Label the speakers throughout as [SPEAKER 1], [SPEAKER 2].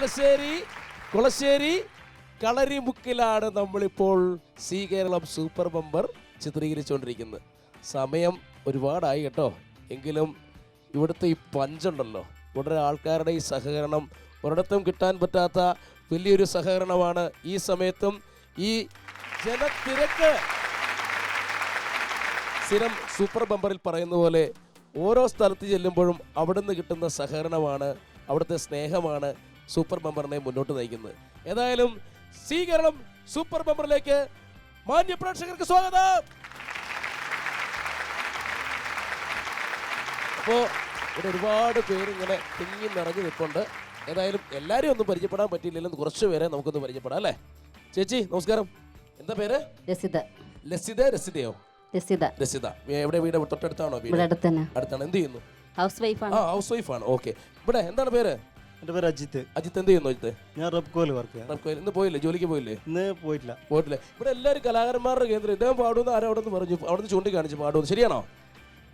[SPEAKER 1] കുളശ്ശേരി കളരിമുക്കിലാണ് നമ്മളിപ്പോൾ C Keralam super bumper ചിത്രീകരിച്ചുകൊണ്ടിരിക്കുന്നത്. സമയം ഒരുപാടായി കേട്ടോ. എങ്കിലും ഇവിടുത്തെ ഈ പഞ്ചുണ്ടല്ലോ, വളരെ ആൾക്കാരുടെ ഈ സഹകരണം ഒരിടത്തും കിട്ടാൻ പറ്റാത്ത വലിയൊരു സഹകരണമാണ്. ഈ സമയത്തും ഈ ജനത്തിരക്ക് സ്ഥിരം സൂപ്പർ ബമ്പറിൽ പറയുന്ന പോലെ ഓരോ സ്ഥലത്ത് ചെല്ലുമ്പോഴും അവിടെ നിന്ന് കിട്ടുന്ന സഹകരണമാണ്, അവിടുത്തെ സ്നേഹമാണ് സൂപ്പർ ബമ്പറിനെ മുന്നോട്ട് നയിക്കുന്നത്. ഏതായാലും സി കേരളം സൂപ്പർ ബമ്പറിലേക്ക് മാന്യ പ്രേക്ഷകർക്ക് സ്വാഗതം. അപ്പോൾ ഇവിടെ ഒരുപാട് പേര് ഇങ്ങനെ തിങ്ങി നിറഞ്ഞു നിൽപ്പുണ്ട്. ഏതായാലും എല്ലാവരും ഒന്നും പരിചയപ്പെടാൻ പറ്റിയില്ലെങ്കിലും കുറച്ച് പേരെ നമുക്കൊന്ന് പരിചയപ്പെടാം അല്ലേ? ചേച്ചി നമസ്കാരം, എന്താ പേര്? രസിതയോ? രസിത. എവിടെ വീട്? തൊട്ടടുത്താണോ വീട്? അടുത്താണ്. എന്ത് ചെയ്യുന്നു?
[SPEAKER 2] ഹൗസ്
[SPEAKER 1] വൈഫാണ്. ഓക്കെ. ഇവിടെ എന്താണ് പേര്?
[SPEAKER 3] എന്റെ പേര് അജിത്ത്.
[SPEAKER 1] അജിത്ത് എന്ത് ചെയ്യുന്നു? അജിത്ത്
[SPEAKER 3] ഞാൻ റബ്കോയിൽ വർക്ക് ചെയ്യാം.
[SPEAKER 1] ഇന്ന് പോയില്ലേ? ജോലിക്ക് പോയില്ലേ?
[SPEAKER 3] ഇന്ന് പോയിട്ടില്ല.
[SPEAKER 1] ഇവിടെ എല്ലാവരും കലാകാരന്മാരുടെ കേന്ദ്രം. ഇദ്ദേഹം പാടുന്ന ആരും അവിടെ നിന്ന് പറഞ്ഞു, അവിടെ നിന്ന് ചൂണ്ടിക്കാണിച്ചു പാടുന്നു. ശരിയാണോ?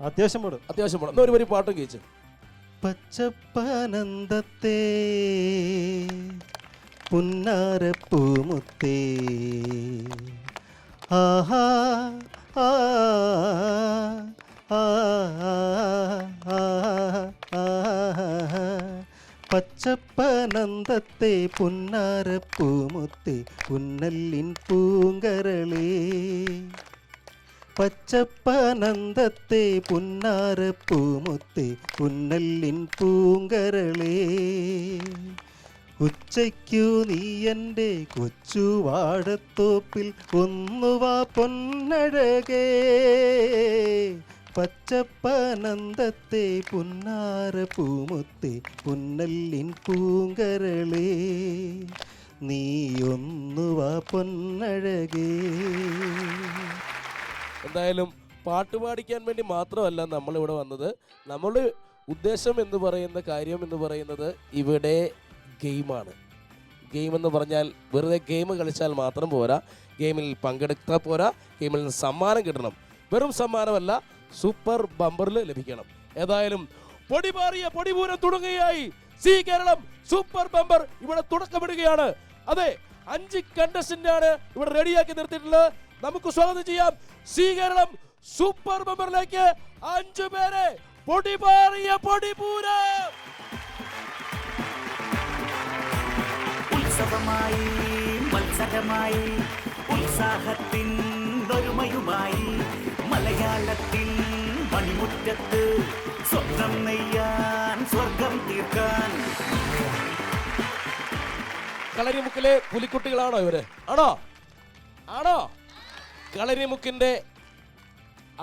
[SPEAKER 3] അത്യാവശ്യം പാടും.
[SPEAKER 1] എന്നാ ഒരു വരി പാട്ടും കേച്ചു.
[SPEAKER 3] പച്ചപ്പനന്ദത്തെ പുന്നാരപ്പൂമുത്തേ ആഹാ ആ പച്ചപ്പനന്ദത്തെ പുന്നാരപ്പൂമുത്തേ പുന്നല്ലിൻ പൂങ്കരളേ പച്ചപ്പനന്ദത്തെ പുന്നാരപ്പൂമുത്തേ പുന്നല്ലിൻ പൂങ്കരളേ ഉച്ചയ്ക്കു നീ എൻ്റെ കൊച്ചുവാടത്തോപ്പിൽ ഒന്നുവാ പൊന്നഴകേ പച്ചപ്പനന്ദത്തെ പുന്നാരപ്പൂമുത്തേ പുന്നല്ലിൻ പൂങ്കരളേ നീ ഒന്നുവാ പൊന്നഴകേ.
[SPEAKER 1] എന്തായാലും പാട്ട് പാടിക്കാൻ വേണ്ടി മാത്രമല്ല നമ്മളിവിടെ വന്നത്. നമ്മളുടെ ഉദ്ദേശം എന്ന് പറയുന്ന കാര്യം എന്ന് പറയുന്നത് ഇവിടെ ഗെയിമാണ്. ഗെയിം എന്ന് പറഞ്ഞാൽ വെറുതെ ഗെയിം കളിച്ചാൽ മാത്രം പോരാ, ഗെയിമിൽ പങ്കെടുത്താൽ പോരാ, ഗെയിമിൽ നിന്ന് സമ്മാനം കിട്ടണം. വെറും സമ്മാനമല്ല, സൂപ്പർ ബമ്പറിൽ ലഭിക്കണം. ഏതായാലും പൊടിപൂരം തുടങ്ങുകയായി. സി കേരളം സൂപ്പർ ബമ്പർ ഇവിടെ തുടക്കമിടുകയാണ്. അതെ, 5 കണ്ടസ്റ്റന്റ് ആണ് ഇവിടെ റെഡിയാക്കി നിർത്തിയിട്ടുള്ളത്. നമുക്ക് സ്വാഗതം ചെയ്യാം സി കേരളം സൂപ്പർ ബമ്പറിലേക്ക് 5 പേരെ. പൊടിപൂരം.
[SPEAKER 4] ഉത്സവമായി മത്സരമായി ഉത്സാഹത്തിൻ ഒരുമയുമായി മലയാളത്തിൻ മണിമുറ്റത്ത് സ്വപ്നം നെയ്യാൻ സ്വർഗം തീർക്കാൻ.
[SPEAKER 1] കളരിമുക്കിലെ പുലിക്കുട്ടികളാണോ ഇവര്? ആണോ? കളരിമുക്കിന്റെ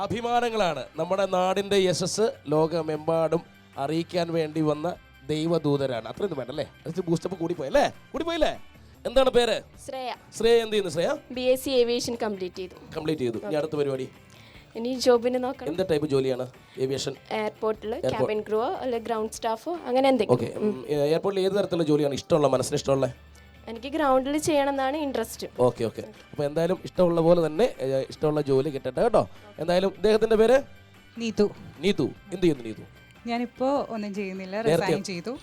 [SPEAKER 1] അഭിമാനങ്ങളാണ്. നമ്മുടെ നാടിന്റെ യശസ് ലോകമെമ്പാടും അറിയിക്കാൻ വേണ്ടി വന്ന ദൈവദൂതരാണ്. അത്രയൊന്നും വേണ്ടല്ലേ? ബൂസ്റ്റപ്പ് കൂടിപ്പോയില്ലേ? എന്താണ് പേര്? ശ്രേയ. എന്ത് ചെയ്യുന്നു ശ്രേയ?
[SPEAKER 2] BSc ഏവിയേഷൻ കംപ്ലീറ്റ് ചെയ്തു.
[SPEAKER 1] ഇനി അടുത്ത പരിപാടി?
[SPEAKER 2] ഇനി ജോബിന് നോക്കണം.
[SPEAKER 1] എന്ത് ടൈപ്പ് ജോലിയാണ്? ഏവിയേഷൻ
[SPEAKER 2] എയർപോർട്ടിൽ ക്യാബിൻ ക്രൂ അല്ലെ ഗ്രൗണ്ട് സ്റ്റാഫ് അങ്ങനെ എന്തെങ്കിലും.
[SPEAKER 1] ഓക്കെ. എയർപോർട്ടിൽ ഏത് തരത്തിലുള്ള ജോലിയാണ് ഇഷ്ടമുള്ള, മനസ്സിന് ഇഷ്ടമുള്ള?
[SPEAKER 2] എനിക്ക് ഗ്രൗണ്ടിൽ ചെയ്യണം എന്നാണ് ഇൻട്രസ്റ്റ്.
[SPEAKER 1] ഓക്കെ. അപ്പോൾ എന്തായാലും ഇഷ്ടമുള്ള പോലെ തന്നെ ഇഷ്ടമുള്ള ജോലി കിട്ടട്ടെ കേട്ടോ. എന്തായാലും ഇദ്ദേഹത്തിന്റെ പേര്?
[SPEAKER 5] നീതു.
[SPEAKER 1] എന്ത് ചെയ്യുന്നു നീതു?
[SPEAKER 5] ഞാനിപ്പോ ഒന്നും ചെയ്യുന്നില്ല, റിസൈൻ ചെയ്തു.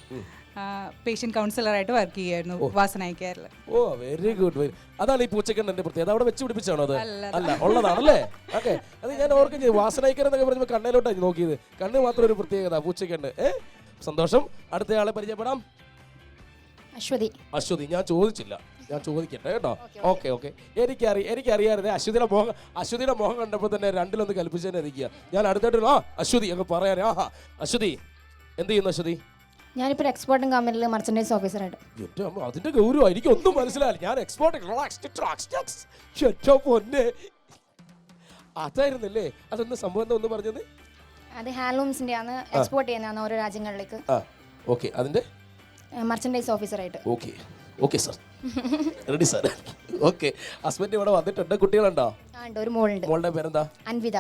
[SPEAKER 5] പേഷ്യന്റ് കൗൺസിലറായിട്ട് വർക്ക് ചെയ്യായിരുന്നു വാസനായിക്കാരിൽ.
[SPEAKER 1] ഓ വെരി ഗുഡ്. അതാണ് ഈ പൂച്ചക്കണ്ണന്റെ പ്രത്യേകത. അവിടെ വെച്ച് പിടിപ്പിച്ചാണോ? അത് അല്ല, ഉള്ളതാണല്ലേ? ഓക്കെ. അത് ഞാൻ ഓർക്കും, വാസനായിക്കർ എന്നൊക്കെ പറഞ്ഞപ്പോൾ കണ്ണയിലോട്ടാണ് നോക്കിയത്. കണ്ണ് മാത്രം ഒരു പ്രത്യേകത പൂച്ചക്കണ്ണ്. സന്തോഷം. അടുത്തയാളെ പരിചയപ്പെടാം. അശ്വതി. ഞാൻ ചോദിക്കട്ടെ കേട്ടോ. ഓക്കെ. എനിക്കറിയാതെ അശ്വതിയുടെ മോഹം കണ്ടപ്പോൾ തന്നെ രണ്ടിലൊന്ന് കൽപ്പിച്ചതിനെ ഇരിക്കുക. ഞാൻ അടുത്തായിട്ട് അശ്വതി അങ്ങ് പറയാനേ. അശ്വതി എന്ത് ചെയ്യുന്നു? അശ്വതി?
[SPEAKER 6] ഞാനിപ്പോൾ എക്സ്പോർട്ടിംഗ് കമ്പനിയിൽ മർച്ചൻഡൈസ് ഓഫീസറായിട്ട്.
[SPEAKER 1] അതിന്റെ ഗൗരവം എനിക്ക് ഒന്നും മനസ്സിലായില്ല. ഞാൻ പൊന്നെ അതായിരുന്നല്ലേ? അതൊന്ന് സംഭവം എന്താ ഒന്ന് പറഞ്ഞത്?
[SPEAKER 6] അത് ഹാൻഡ്ലൂംസിന്റെ ആണ്, എക്സ്പോർട്ട് ചെയ്യുന്നതാണ് ഓരോ രാജ്യങ്ങളിലേക്ക്.
[SPEAKER 1] ഓക്കെ. അതിന്റെ
[SPEAKER 6] മർച്ചൻഡൈസ് ഓഫീസറായിട്ട്.
[SPEAKER 1] Okay sir. Ready sir. Okay. Husband ഇവിടെ വന്നിട്ടുണ്ട്. കുട്ടികളുണ്ടോ?
[SPEAKER 6] ഒരു മോളുണ്ട്.
[SPEAKER 1] മോളുടെ പേരെന്താ?
[SPEAKER 6] അൻവിത.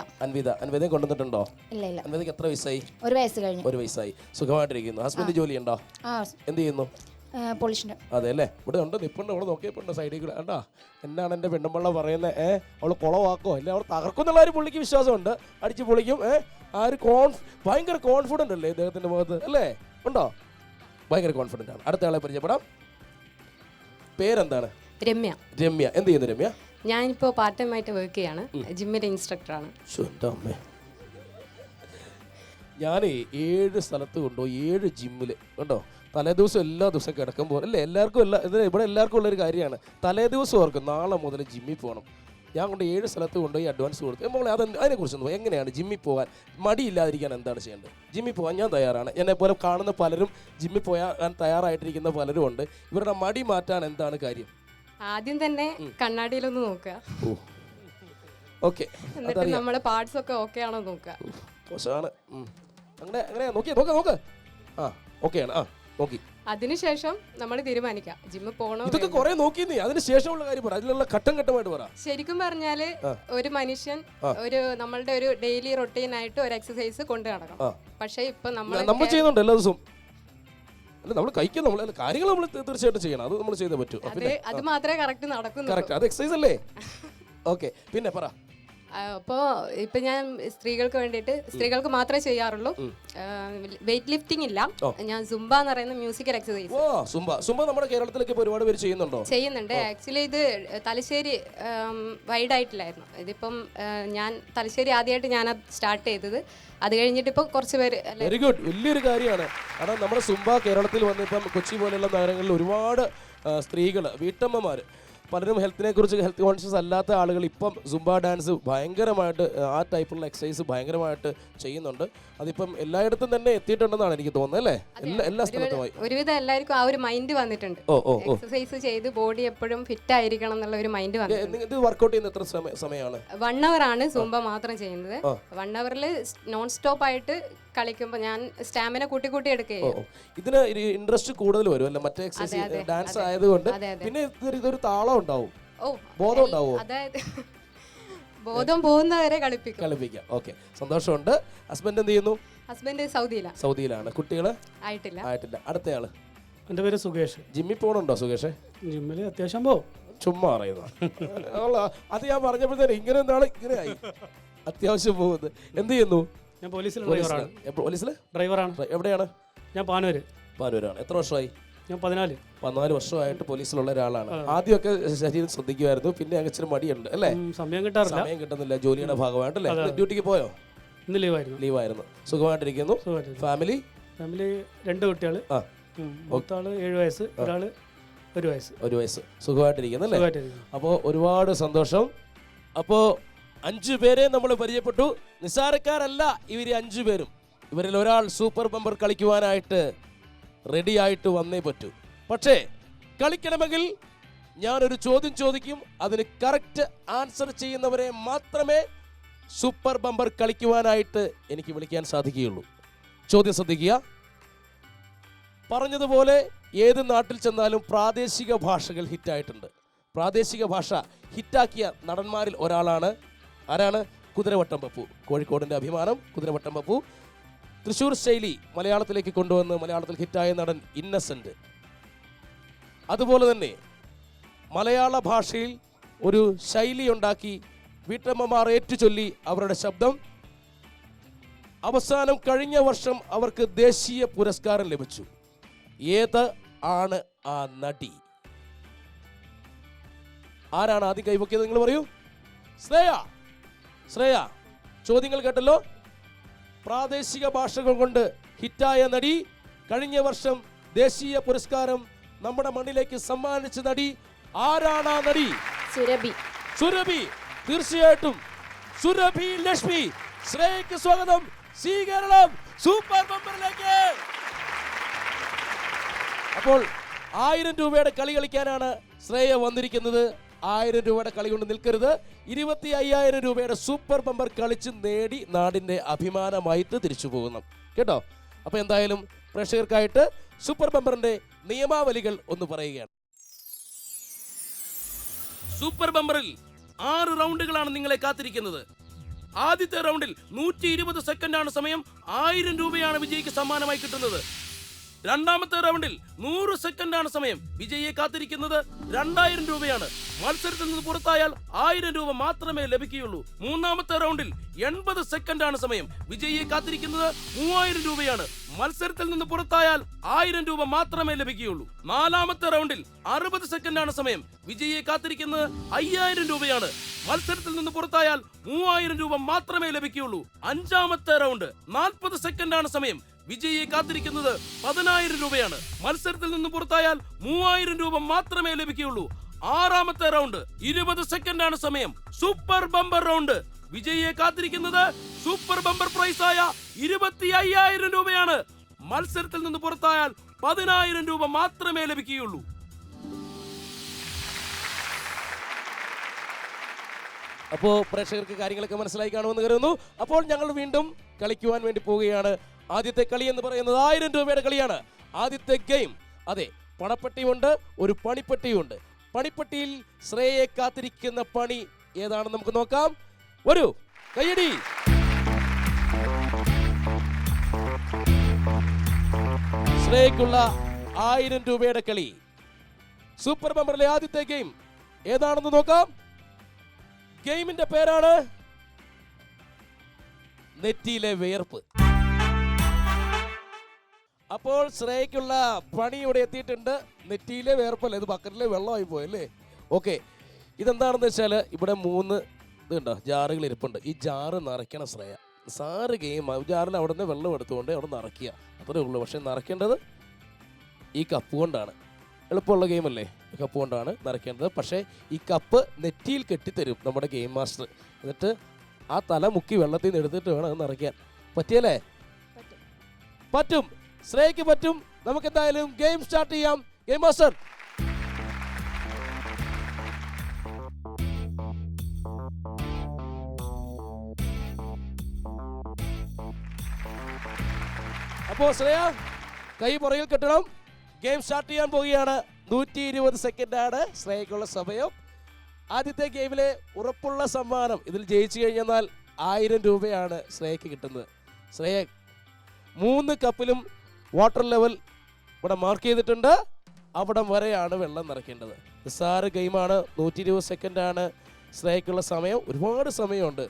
[SPEAKER 1] അൻവിതയെ കൊണ്ടുവന്നിട്ടുണ്ടോ?
[SPEAKER 6] ഇല്ല.
[SPEAKER 1] അൻവിതയ്ക്ക് എത്ര വയസ്സായി?
[SPEAKER 6] 1 വയസ്സ് കഴിഞ്ഞു.
[SPEAKER 1] 1 വയസ്സായി. സുഖമായിട്ടിരിക്കുന്നു. ഹസ്ബൻഡ് ജോലി ഉണ്ടോ? എന്ത് ചെയ്യുന്നു?
[SPEAKER 6] പോളിഷിന്റെ.
[SPEAKER 1] അതെ അല്ലേ? ഇവിടെ ഉണ്ട്, നിപ്പുണ്ട്. അവള് നോക്കിയപ്പോണ്ട് സൈഡിൽ കൂടെ. കണ്ടാ എന്നാണ് എൻ്റെ പെണ്ണുമ്പള്ള പറയുന്നത്? അവള് കുളവാക്കോ അല്ലെ അവൾ തകർക്കുന്നുള്ള ഒരു പുള്ളിക്ക് വിശ്വാസമുണ്ട്. അടിച്ച് പൊളിക്കും. ആ ഒരു ഭയങ്കര കോൺഫിഡൻ്റ് അല്ലേ ഇദ്ദേഹത്തിൻ്റെ മുഖത്ത്? അല്ലേ? ഉണ്ടോ? ഭയങ്കര കോൺഫിഡൻ്റ് ആണ്. അടുത്ത ആളെ പരിചയപ്പെടാം. പേരെന്താണ്?
[SPEAKER 2] രമ്യ.
[SPEAKER 1] രമ്യ. എന്ത് ചെയ്യുന്നു രമ്യ?
[SPEAKER 2] ഞാനിപ്പോൾ പാർട്ട് ടൈം ആയിട്ട് വർക്ക് ചെയ്യാണ്, ജിമ്മിലെ ഇൻസ്ട്രക്ടറാണ്.
[SPEAKER 1] ഞാൻ 7 സ്ഥലത്ത് കൊണ്ടുപോയി, 7 ജിമ്മിൽ കണ്ടോ. തലേ ദിവസം എല്ലാ ദിവസവും കിടക്കുമ്പോൾ അല്ലേ എല്ലാവർക്കും ഇവിടെ എല്ലാവർക്കും ഉള്ളൊരു കാര്യമാണ്. തലേ ദിവസം ഓർക്കും നാളെ മുതൽ ജിമ്മിൽ പോകണം. ഞാൻ കൊണ്ട് 7 സ്ഥലത്ത് കൊണ്ടുപോയി അഡ്വാൻസ് കൊടുത്തു. മോളെ അതിനെക്കുറിച്ചൊന്നും എങ്ങനെയാണ് ജിമ്മിൽ പോകാൻ മടിയില്ലാതിരിക്കാൻ എന്താണ് ചെയ്യേണ്ടത്? ജിമ്മിൽ പോകാൻ ഞാൻ തയ്യാറാണ്. എന്നെപ്പോലെ കാണുന്ന പലരും ജിമ്മിൽ പോകാൻ തയ്യാറായിട്ടിരിക്കുന്ന പലരും ഉണ്ട്. ഇവരുടെ മടി മാറ്റാൻ എന്താണ് കാര്യം?
[SPEAKER 2] ആദ്യം തന്നെ കണ്ണാടിയിലൊന്ന് നോക്കുക,
[SPEAKER 1] ഓക്കെ,
[SPEAKER 2] എന്നിട്ട് നമ്മുടെ പാർട്സ് ഒക്കെ ഓക്കെ ആണോ നോക്കുക.
[SPEAKER 1] മോശമാണ്. അങ്ങനെ നോക്ക്. ആ ഓക്കെയാണ്. ആ നോക്കി
[SPEAKER 2] അതിനുശേഷം നമ്മൾ തീരുമാനിക്കാം ജിമ്മിൽ പോകണോ.
[SPEAKER 1] ഇതൊക്കെ കുറെ നോക്കി നീ അതിന് ശേഷമുള്ള കാര്യം പറ, അതിലുള്ള ഘട്ടമായിട്ട് പറ.
[SPEAKER 2] ശരിക്കും പറഞ്ഞാല് ഒരു മനുഷ്യൻ നമ്മളുടെ ഒരു ഡെയിലി റൊട്ടീൻ ആയിട്ട് ഒരു എക്സസൈസ് കൊണ്ടു നടക്കണം. പക്ഷെ ഇപ്പൊ
[SPEAKER 1] നമ്മൾ ചെയ്യുന്നുണ്ട് എല്ലാ ദിവസവും. അല്ല നമ്മൾ കഴിക്കും, നമ്മൾ കാര്യങ്ങൾ നമ്മൾ തീർച്ചയായിട്ടും ചെയ്യണം. അത് നമ്മൾ ചെയ്തേ പറ്റൂ.
[SPEAKER 2] അത് മാത്രമേ കറക്റ്റ് നടക്കുന്നു.
[SPEAKER 1] കറക്റ്റ്, അത് എക്സസൈസ് അല്ലേ? ഓക്കെ, പിന്നെ പറ.
[SPEAKER 2] അപ്പോൾ ഇപ്പൊ ഞാൻ സ്ത്രീകൾക്ക് മാത്രമേ ചെയ്യാറുള്ളൂ. വെയിറ്റ് ലിഫ്റ്റിംഗ് ഇല്ല, ഞാൻ സുംബ എന്ന് പറയുന്ന മ്യൂസിക്കൽ എക്സസൈസ്.
[SPEAKER 1] ഓ സുംബ നമ്മുടെ കേരളത്തിലേക്ക് ഒരുപാട് പേര് ചെയ്യുന്നുണ്ട്.
[SPEAKER 2] ആക്ച്വലി ഇത് തലശ്ശേരി വൈഡ് ആയിട്ടില്ലായിരുന്നു. ഇതിപ്പം ഞാൻ തലശ്ശേരി ആദ്യമായിട്ട് ഞാൻ സ്റ്റാർട്ട് ചെയ്തത്. അത് കഴിഞ്ഞിട്ട് ഇപ്പൊ കുറച്ച് പേര്.
[SPEAKER 1] വെരി ഗുഡ്, വലിയൊരു കാര്യമാണ്. കാരണം നമ്മുടെ സുംബ കേരളത്തിൽ വന്നിപ്പം കൊച്ചി പോലെയുള്ള നഗരങ്ങളിൽ ഒരുപാട് സ്ത്രീകൾ, വീട്ടമ്മമാർ, പലരും ഹെൽത്ത് കോൺഷ്യസ് അല്ലാത്ത ആളുകൾ ഇപ്പം സുംബ ഡാൻസ് ഭയങ്കരമായിട്ട്, ആ ടൈപ്പുള്ള എക്സസൈസ് ഭയങ്കരമായിട്ട് ചെയ്യുന്നുണ്ട്. അതിപ്പം എല്ലായിടത്തും തന്നെ എത്തിയിട്ടുണ്ടെന്നാണ് എനിക്ക് തോന്നുന്നത് അല്ലേ? എല്ലാ സ്ഥലത്തുമായി
[SPEAKER 2] ഒരുവിധം എല്ലാവർക്കും ആ ഒരു മൈൻഡ് വന്നിട്ടുണ്ട്. എക്സസൈസ് ചെയ്ത് ബോഡി എപ്പോഴും ഫിറ്റ് ആയിരിക്കണം എന്നുള്ള ഒരു മൈൻഡ് വന്നിട്ടുണ്ട്.
[SPEAKER 1] ഇത് വർക്ക്ഔട്ട് ചെയ്യുന്ന എത്ര സമയമാണ്?
[SPEAKER 2] 1 hour ആണ് സുംബ മാത്രം ചെയ്യുന്നത്. 1 hourൽ നോൺ സ്റ്റോപ്പ് ആയിട്ട് കളിക്കുമ്പോൾ ഞാൻ സ്റ്റാമിന കൂട്ടി എടുക്കുകയും.
[SPEAKER 1] ഇതിന് ഇൻട്രസ്റ്റ് കൂടുതൽ വരും അല്ലേ മറ്റേ എക്സസൈസ് ഡാൻസ് ആയതുകൊണ്ട്? പിന്നെ ഇതൊരു താളം ഉണ്ടാവും, ബോധം ഉണ്ടാവോ?
[SPEAKER 2] അതായത് ബോധം പോകുന്നവരെ കളിപ്പിക്കാം.
[SPEAKER 1] ഓക്കെ, സന്തോഷമുണ്ട്. ഹസ്ബൻഡ് എന്ത് ചെയ്യുന്നു?
[SPEAKER 2] ഹസ്ബൻഡ് സൗദിയിലാണ്.
[SPEAKER 1] കുട്ടികള്
[SPEAKER 2] ആയിട്ടില്ല.
[SPEAKER 1] അടുത്തയാള്?
[SPEAKER 7] എൻ്റെ പേര് സുകേഷ്.
[SPEAKER 1] ജിമ്മിൽ പോകണുണ്ടോ സുകേഷ്?
[SPEAKER 7] ജിമ്മിൽ അത്യാവശ്യം പോവും.
[SPEAKER 1] ചുമ്മാ അറിയുന്ന അത് ഞാൻ പറഞ്ഞപ്പോഴത്തേനും ഇങ്ങനെ ആയി. അത്യാവശ്യം പോകുന്നത്. എന്ത് ചെയ്യുന്നു?
[SPEAKER 7] ഞാൻ പോലീസിൽ ഡ്രൈവറാണ്.
[SPEAKER 1] എവിടെയാണ്?
[SPEAKER 7] ഞാൻ പാനൂരാണ്.
[SPEAKER 1] എത്ര വർഷമായി?
[SPEAKER 7] ഞാൻ 14
[SPEAKER 1] വർഷമായിട്ട് പോലീസിലുള്ള ഒരാളാണ്. ആദ്യമൊക്കെ ശരീരം ശ്രദ്ധിക്കുമായിരുന്നു, പിന്നെ ഇച്ചിരി മടിയുണ്ട് അല്ലേ?
[SPEAKER 7] സമയം
[SPEAKER 1] കിട്ടുന്നില്ല ജോലിയുടെ ഭാഗമായിട്ടല്ലേ? ഡ്യൂട്ടിക്ക് പോയോ?
[SPEAKER 7] ഇന്ന്
[SPEAKER 1] ലീവായിരുന്നു. സുഖമായിട്ടിരിക്കുന്നു. ഫാമിലി
[SPEAKER 7] 2 കുട്ടികൾ. മൂത്താള് 7 വയസ്സ്, ഒരാള് 1 വയസ്സ്.
[SPEAKER 1] സുഖമായിട്ടിരിക്കുന്നു അല്ലേ? അപ്പോൾ ഒരുപാട് സന്തോഷം. അപ്പോൾ 5 പേരെ നമ്മൾ പരിചയപ്പെട്ടു. നിസ്സാരക്കാരല്ല ഇവർ 5 പേരും. ഇവരിൽ ഒരാൾ സൂപ്പർ ബമ്പർ കളിക്കുവാനായിട്ട് റെഡി ആയിട്ട് വന്നേ പറ്റൂ. പക്ഷേ കളിക്കണമെങ്കിൽ ഞാനൊരു ചോദ്യം ചോദിക്കും, അതിന് കറക്റ്റ് ആൻസർ ചെയ്യുന്നവരെ മാത്രമേ സൂപ്പർ ബമ്പർ കളിക്കുവാനായിട്ട് എനിക്ക് വിളിക്കാൻ സാധിക്കുകയുള്ളൂ. ചോദ്യം ശ്രദ്ധിക്കുക. പറഞ്ഞതുപോലെ ഏത് നാട്ടിൽ ചെന്നാലും പ്രാദേശിക ഭാഷകൾ ഹിറ്റായിട്ടുണ്ട്. പ്രാദേശിക ഭാഷ ഹിറ്റാക്കിയ നടന്മാരിൽ ഒരാളാണ്. ആരാണ്? കുതിരവട്ടം പപ്പു. കോഴിക്കോടിൻ്റെ അഭിമാനം കുതിരവട്ടം പപ്പു. തൃശ്ശൂർ ശൈലി മലയാളത്തിലേക്ക് കൊണ്ടുവന്ന് മലയാളത്തിൽ ഹിറ്റായ നടൻ ഇന്നസെന്റ്. അതുപോലെ തന്നെ മലയാള ഭാഷയിൽ ഒരു ശൈലി ഉണ്ടാക്കി വീട്ടമ്മമാർ ഏറ്റുചൊല്ലി അവരുടെ ശബ്ദം. അവസാനം കഴിഞ്ഞ വർഷം അവർക്ക് ദേശീയ പുരസ്കാരം ലഭിച്ചു. ഏത് ആണ് ആ നടി? ആരാണ് ആദ്യം കൈവക്കിയത്? നിങ്ങൾ പറയൂ. ശ്രേയ. ചോദ്യങ്ങൾ കേട്ടല്ലോ. പ്രാദേശിക ഭാഷകൾ കൊണ്ട് ഹിറ്റായ നടി, കഴിഞ്ഞ വർഷം ദേശീയ പുരസ്കാരം നമ്മുടെ മണ്ണിലേക്ക് സമ്മാനിച്ച നടി. ആരാണ് ആ നടി? സുരഭി. തീർച്ചയായിട്ടും സുരഭി ലക്ഷ്മി. ശ്രേയക്ക് സ്വാഗതം. സ്വീകരണം സൂപ്പർ ബമ്പറിലേക്ക്. അപ്പോൾ 1000 രൂപയുടെ കളി കളിക്കാനാണ് ശ്രേയ വന്നിരിക്കുന്നത്. 1000 രൂപയുടെ കളി കൊണ്ട് നിൽക്കരുത്. 25,000 രൂപയുടെ സൂപ്പർ ബമ്പർ കളിച്ച് നേടി നാടിന്റെ അഭിമാനമായിട്ട് തിരിച്ചു പോകുന്നു കേട്ടോ. അപ്പൊ എന്തായാലും പ്രേക്ഷകർക്കായിട്ട് സൂപ്പർ ബമ്പറിന്റെ നിയമാവലികൾ ഒന്ന് പറയുകയാണ്. സൂപ്പർ ബമ്പറിൽ 6 റൗണ്ടുകളാണ് നിങ്ങളെ കാത്തിരിക്കുന്നത്. ആദ്യത്തെ റൗണ്ടിൽ 120 സെക്കൻഡാണ് സമയം. 1000 രൂപയാണ് വിജയിക്ക് സമ്മാനമായി കിട്ടുന്നത്. രണ്ടാമത്തെ റൗണ്ടിൽ 100 സെക്കൻഡാണ് സമയം. വിജയിയെ കാത്തിരിക്കുന്നത് 2000 രൂപയാണ്. മത്സരത്തിൽ നിന്ന് പുറത്തായാൽ 1000 രൂപ മാത്രമേ ലഭിക്കുകയുള്ളൂ. മൂന്നാമത്തെ റൗണ്ടിൽ 80 സെക്കൻഡാണ് സമയം. വിജയിയെ കാത്തിരിക്കുന്നത് 3000 രൂപയാണ്. മത്സരത്തിൽ നിന്ന് പുറത്തായാൽ 1000 രൂപ മാത്രമേ ലഭിക്കുകയുള്ളൂ. നാലാമത്തെ റൗണ്ടിൽ 60 സെക്കൻഡാണ് സമയം. വിജയിയെ കാത്തിരിക്കുന്നത് 5000 രൂപയാണ്. മത്സരത്തിൽ നിന്ന് പുറത്തായാൽ 3000 രൂപ മാത്രമേ ലഭിക്കുകയുള്ളൂ. അഞ്ചാമത്തെ റൗണ്ട് 40 സെക്കൻഡാണ് സമയം. വിജയിയെ കാത്തിരിക്കുന്നത് 10000 രൂപയാണ്. മത്സരത്തിൽ നിന്ന് പുറത്തായാൽ 3000 രൂപ മാത്രമേ ലഭിക്കുകയുള്ളൂ. ആറാമത്തെ റൗണ്ട് 20 സെക്കൻഡാണ് സമയം. Super bumper round. വിജയിയെ കാത്തിരിക്കുന്നത് സൂപ്പർ ബമ്പർ പ്രൈസായ 25000 രൂപയാണ്. മത്സരത്തിൽ നിന്ന് പുറത്തായാൽ 10000 രൂപ മാത്രമേ ലഭിക്കുകയുള്ളൂ. അപ്പോൾ പ്രേക്ഷകർക്ക് കാര്യങ്ങളൊക്കെ മനസ്സിലായി കാണുമെന്ന് കരുതുന്നു. അപ്പോൾ ഞങ്ങൾ വീണ്ടും കളിക്കുവാൻ വേണ്ടി പോവുകയാണ്. ആദ്യത്തെ കളി എന്ന് പറയുന്നത് 1000 രൂപയുടെ കളിയാണ്. ആദ്യത്തെ ഗെയിം, അതെ, പണപ്പെട്ടിയുണ്ട്, ഒരു പണിപ്പെട്ടിയുണ്ട്. പണിപ്പെട്ടിയിൽ ശ്രേയയെ കാത്തിരിക്കുന്ന പണി ഏതാണെന്ന് നമുക്ക് നോക്കാം. ഒരു കയ്യടി. ശ്രേയക്കുള്ള 1000 രൂപയുടെ കളി. സൂപ്പർ ബമ്പറിലെ ആദ്യത്തെ ഗെയിം ഏതാണെന്ന് നോക്കാം. ഗെയിമിന്റെ പേരാണ് നെറ്റിയിലെ വിയർപ്പ്. അപ്പോൾ ശ്രേയക്കുള്ള പണി ഇവിടെ എത്തിയിട്ടുണ്ട്. നെറ്റിയിലെ വിയർപ്പല്ല, ഇത് ബക്കറ്റിലെ വെള്ളമായി പോയല്ലേ. ഓക്കെ, ഇതെന്താണെന്ന് വെച്ചാൽ ഇവിടെ 3 ഇതുണ്ടോ ജാറുകൾ ഇരിപ്പുണ്ട്. ഈ ജാറ് നിറയ്ക്കണം ശ്രേയ. സാറ് ഗെയിം ജാറിൽ അവിടെ നിന്ന് വെള്ളം എടുത്തുകൊണ്ട് അവിടെ നിറയ്ക്കുക, അത്രേ ഉള്ളൂ. പക്ഷെ നിറയ്ക്കേണ്ടത് ഈ കപ്പ് കൊണ്ടാണ്. എളുപ്പമുള്ള ഗെയിമല്ലേ, കപ്പ് കൊണ്ടാണ് നിറയ്ക്കേണ്ടത്. പക്ഷേ ഈ കപ്പ് നെറ്റിയിൽ കെട്ടിത്തരും നമ്മുടെ ഗെയിം മാസ്റ്റർ. എന്നിട്ട് ആ തല മുക്കി വെള്ളത്തിൽ നിന്ന് എടുത്തിട്ട് വേണം അത് നിറയ്ക്കാൻ. പറ്റിയല്ലേ? പറ്റും, ശ്രേയക്ക് പറ്റും. നമുക്ക് എന്തായാലും ഗെയിം സ്റ്റാർട്ട് ചെയ്യാം. ഗെയിം മാസ്റ്റർ, അപ്പോ ശ്രേയ കൈ പുറകിൽ കെട്ടണം. ഗെയിം സ്റ്റാർട്ട് ചെയ്യാൻ പോവുകയാണ്. 120 സെക്കൻഡാണ് ശ്രേയക്കുള്ള സമയം. ആദ്യത്തെ ഗെയിമിലെ ഉറപ്പുള്ള സമ്മാനം, ഇതിൽ ജയിച്ചു കഴിഞ്ഞാൽ 1000 രൂപയാണ് ശ്രേയക്ക് കിട്ടുന്നത്. ശ്രേയ 3 കപ്പിലും വാട്ടർ ലെവൽ ഇവിടെ മാർക്ക് ചെയ്തിട്ടുണ്ട്. അവിടം വരെയാണ് വെള്ളം നിറയ്ക്കേണ്ടത്. നിസ്സാര ഗെയിമാണ്. 120 സെക്കൻഡാണ് ശ്രേയക്കുള്ള സമയം. ഒരുപാട് സമയമുണ്ട്.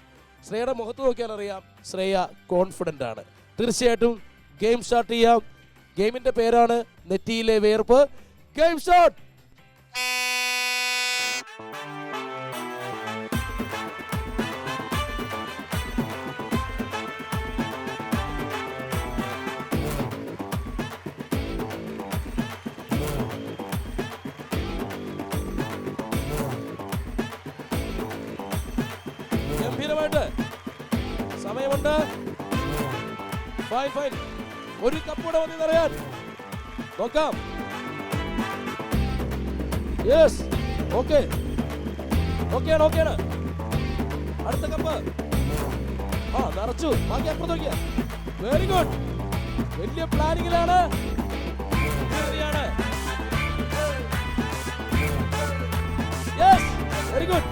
[SPEAKER 1] ശ്രേയയുടെ മുഖത്ത് നോക്കിയാൽ അറിയാം ശ്രേയ കോൺഫിഡൻ്റ് ആണ്. തീർച്ചയായിട്ടും ഗെയിം സ്റ്റാർട്ട് ചെയ്യാം. ഗെയിമിന്റെ പേരാണ് നെറ്റിയിലെ വിയർപ്പ്. Game start. ഗംഭീരമായിട്ട് സമയമുണ്ട്. ഫൈൻ. ഒരു കപ്പൂടെ വന്ന് നിറയാൻ നോക്കാം. യെസ്, ഓക്കെയാണ്. അടുത്ത കപ്പ് നിറച്ചു. ബാക്കി അപ്പുറത്ത് നോക്കിയ. Very good. വലിയ പ്ലാനിങ്ങിലാണ്. Yes, very good.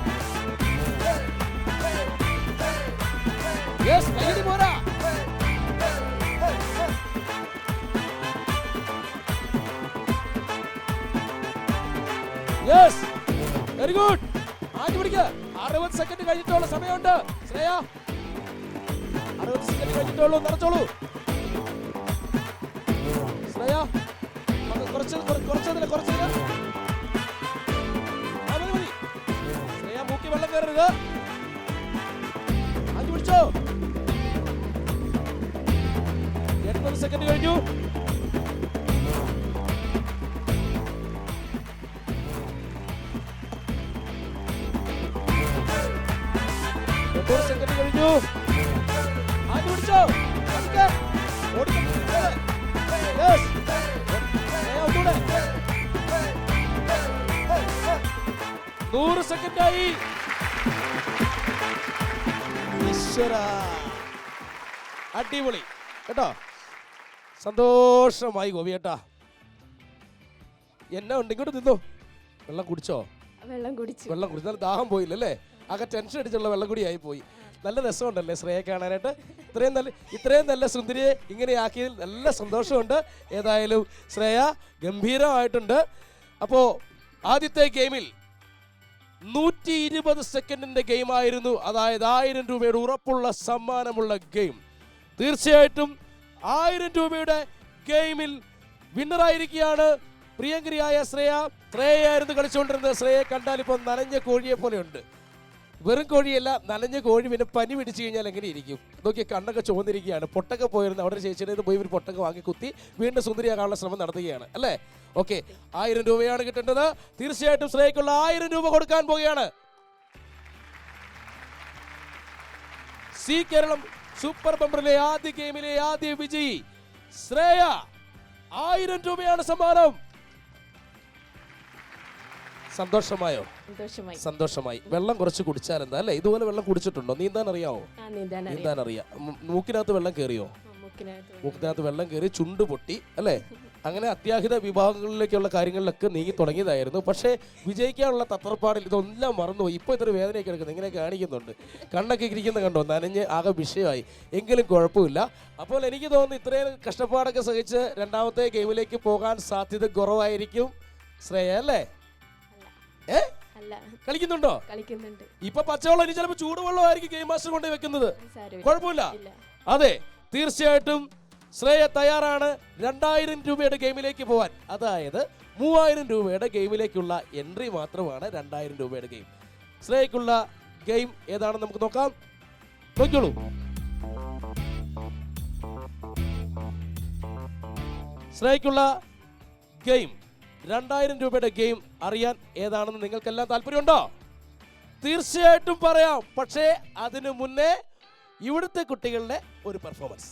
[SPEAKER 1] യെസ്, കൈയ്യടി പോരാ. Yes, very good. ആദ്യം പിടിക്കുക. 60 സെക്കൻഡ് കഴിഞ്ഞിട്ടുള്ള സമയമുണ്ട് ശ്രേയ. 60 സെക്കൻഡ് കഴിഞ്ഞിട്ടുള്ളൂ. നിറച്ചോളൂ ശ്രേയ. കുറച്ചതില്ല. മതി. ശ്രേയ മൂക്കി വെള്ളം കയറരുത്. ആദ്യം പിടിച്ചോ. 80 സെക്കൻഡ് കഴിഞ്ഞു. സെക്കൻഡ് കഴിഞ്ഞു. ആദ്യം പിടിച്ചോ. 100 സെക്കൻഡായി. അടിപൊളി കേട്ടോ. സന്തോഷമായി ഗോപിയേട്ടാ. എന്നാ ഉണ്ട്, ഇങ്ങോട്ട് നിന്നോ. വെള്ളം കുടിച്ചോ?
[SPEAKER 2] വെള്ളം കുടിച്ചു.
[SPEAKER 1] ദാഹം പോയില്ലല്ലേ? ആകെ ടെൻഷൻ അടിച്ചുള്ള വെള്ളം കൂടി ആയി പോയി. നല്ല രസമുണ്ടല്ലേ ശ്രേയെ കാണാനായിട്ട്? ഇത്രയും നല്ല സുന്ദരിയെ ഇങ്ങനെ ആക്കിയതിൽ നല്ല സന്തോഷമുണ്ട്. ഏതായാലും ശ്രേയ ഗംഭീരമായിട്ടുണ്ട്. അപ്പോൾ ആദ്യത്തെ ഗെയിമിൽ 120 സെക്കൻഡിന്റെ ഗെയിമായിരുന്നു. അതായത് 1000 രൂപയുടെ ഉറപ്പുള്ള സമ്മാനമുള്ള ഗെയിം. തീർച്ചയായിട്ടും 1000 രൂപയുടെ ഗെയിമിൽ വിന്നറായിരിക്കുകയാണ് പ്രിയങ്കരിയായ ശ്രേയ. ശ്രേയായിരുന്നു കളിച്ചുകൊണ്ടിരുന്നത്. ശ്രേയെ കണ്ടാൽ ഇപ്പോൾ നനഞ്ഞ കോഴിയെ പോലെയുണ്ട്. വെറും കോഴിയല്ല, നനഞ്ഞ കോഴി. പിന്നെ പനി പിടിച്ചു കഴിഞ്ഞാൽ എങ്ങനെ ഇരിക്കും? നോക്കിയ കണ്ണൊക്കെ ചുവന്നിരിക്കുകയാണ്. പൊട്ടൊക്കെ പോയിരുന്നു. അവിടെ ചേച്ചിയുടെ പോയി ഒരു പൊട്ടൊക്കെ വാങ്ങി കുത്തി വീണ്ടും സുന്ദരിയാകാനുള്ള ശ്രമം നടത്തുകയാണ് അല്ലേ? ഓക്കെ, 1000 രൂപയാണ് കിട്ടേണ്ടത്. തീർച്ചയായിട്ടും ശ്രേയക്കുള്ള 1000 രൂപ കൊടുക്കാൻ പോവുകയാണ്. സി കേരളം സൂപ്പർ ബമ്പറിലെ ആദ്യ ഗെയിമിലെ ആദ്യ വിജയി ശ്രേയ. 1000 രൂപയാണ് സമ്മാനം. സന്തോഷമായോ? സന്തോഷമായി. വെള്ളം കുറച്ച് കുടിച്ചാൽ എന്താ അല്ലേ? ഇതുപോലെ വെള്ളം കുടിച്ചിട്ടുണ്ടോ? നീന്താൻ അറിയാവോ? നീന്താൻ അറിയാം. മൂക്കിനകത്ത് വെള്ളം കയറിയോ? മൂക്കിനകത്ത് വെള്ളം കയറി ചുണ്ട് പൊട്ടി അല്ലേ? അങ്ങനെ അത്യാഹിത വിഭാഗങ്ങളിലേക്കുള്ള കാര്യങ്ങളിലൊക്കെ നീങ്ങി തുടങ്ങിയതായിരുന്നു. പക്ഷേ വിജയിക്കാനുള്ള തത്രപ്പാടിൽ ഇതൊല്ലാം മറന്നുപോയി. ഇപ്പോൾ ഇത്ര വേദനയൊക്കെ എടുക്കുന്നത് ഇങ്ങനെ കാണിക്കുന്നുണ്ട്. കണ്ണൊക്കെ ഇരിക്കുന്ന കണ്ടോ? നനഞ്ഞ് ആകെ വിഷയമായി. എങ്കിലും കുഴപ്പമില്ല. അപ്പോൾ എനിക്ക് തോന്നുന്നു ഇത്രയും കഷ്ടപ്പാടൊക്കെ സഹിച്ച് രണ്ടാമത്തെ ഗെയിമിലേക്ക് പോകാൻ സാധ്യത കുറവായിരിക്കും ശ്രേയ അല്ലേ? കളിക്കുന്നുണ്ടോ? ഇപ്പൊ പച്ചവെള്ളം, ഇനി ചിലപ്പോൾ ചൂടുവെള്ളമായിരിക്കും ഗെയിം മാസ്റ്റർ കൊണ്ട് വെക്കുന്നത്. കുഴപ്പമില്ല. അതെ, തീർച്ചയായിട്ടും ശ്രേയ തയ്യാറാണ് 2000 രൂപയുടെ ഗെയിമിലേക്ക് പോവാൻ. അതായത് 3000 രൂപയുടെ ഗെയിമിലേക്കുള്ള എൻട്രി മാത്രമാണ് 2000 രൂപയുടെ ഗെയിം. ശ്രേയക്കുള്ള ഗെയിം ഏതാണെന്ന് നമുക്ക് നോക്കാം. നോക്കിയോളൂ. ശ്രേയക്കുള്ള ഗെയിം 2000 രൂപയുടെ ഗെയിം അറിയാൻ ഏതാണെന്ന് നിങ്ങൾക്കെല്ലാം താല്പര്യമുണ്ടോ? തീർച്ചയായിട്ടും പറയാം. പക്ഷേ അതിനു മുന്നേ ഇവിടുത്തെ കുട്ടികളുടെ ഒരു പെർഫോമൻസ്.